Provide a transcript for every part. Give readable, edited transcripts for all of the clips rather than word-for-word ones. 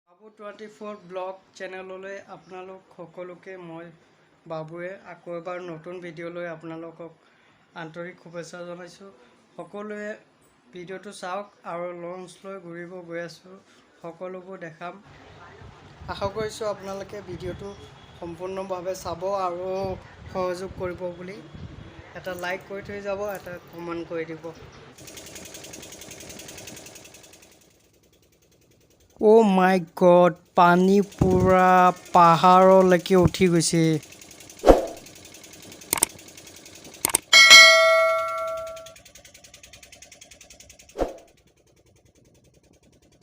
বাবু 24 blog চেনেললৈ আপোনালোক সকলোকে মই বাবুৱে আকৌ এবাৰ নতুন ভিডিঅ'লৈ আপোনালোকক আন্তৰিক শুভেচ্ছা জনাইছোঁ। সকলোৱে ভিডিঅ'টো চাওক আৰু লঞ্চলৈ ঘূৰিব গৈ আছোঁ, সকলোবোৰ দেখাম। আশা কৰিছোঁ আপোনালোকে ভিডিঅ'টো সম্পূৰ্ণভাৱে চাব আৰু সহযোগ কৰিব বুলি। এটা লাইক কৰি থৈ যাব, এটা কমেণ্ট কৰি দিব। অ' মাই গড, পানী পুৰা পাহাৰলৈকে উঠি গৈছে।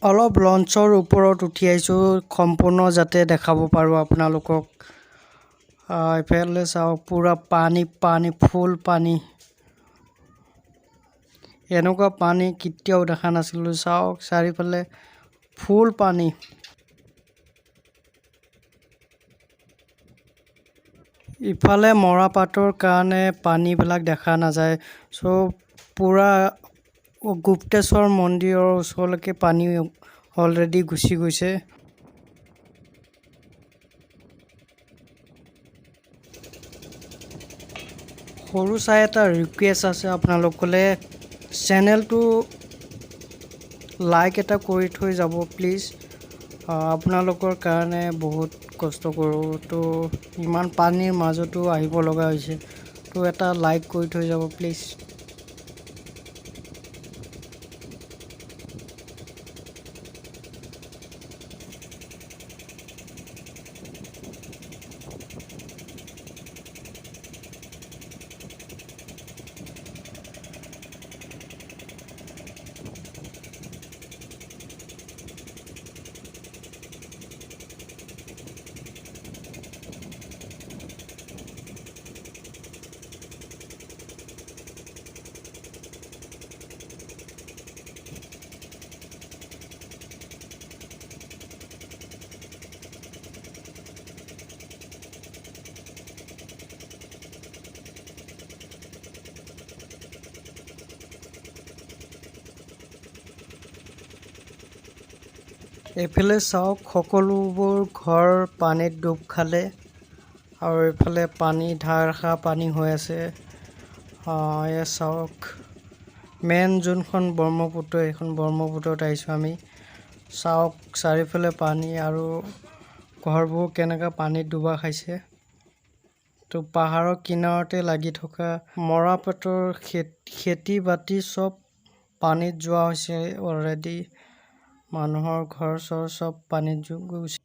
অলপ লঞ্চৰ ওপৰত উঠি আহিছোঁ সম্পূৰ্ণ যাতে দেখাব পাৰোঁ আপোনালোকক। ইফালে চাওক, পুৰা পানী পানী, ফুল পানী। এনেকুৱা পানী কেতিয়াও দেখা নাছিলোঁ। চাওক চাৰিওফালে ফুল পানী। ইফালে মৰাপাটৰ কাৰণে পানীবিলাক দেখা নাযায়। পুৰা গুপ্তেশ্বৰ মন্দিৰৰ ওচৰলৈকে পানী অলৰেডি গুচি গৈছে। সৰু চাই এটা ৰিকুৱেষ্ট আছে আপোনালোকলে, চেনেলটো লাইক এটা কৰি থৈ যাব প্লিজ। আপোনালোকৰ কাৰণে বহুত কষ্ট কৰোঁ, তো ইমান পানীৰ মাজতো আহিব লগা হৈছে, তো এটা লাইক কৰি থৈ যাব প্লিজ। এইফালে চাওক, সকলোবোৰ ঘৰ পানীত ডুব খালে আৰু এইফালে পানী ধাৰাসাৰ পানী হৈ আছে। এয়া চাওক, মেইন যোনখন ব্ৰহ্মপুত্ৰ, এইখন ব্ৰহ্মপুত্ৰত আহিছোঁ আমি। চাওক চাৰিওফালে পানী আৰু ঘৰবোৰ কেনেকৈ পানীত ডুবা খাইছে। তো পাহাৰৰ কিনাৰতে লাগি থকা মৰাপাটৰ খেতি বাতি চব পানীত যোৱা হৈছে অলৰেডি। মানুহৰ ঘৰ চৰ চব পানীত গৈছে।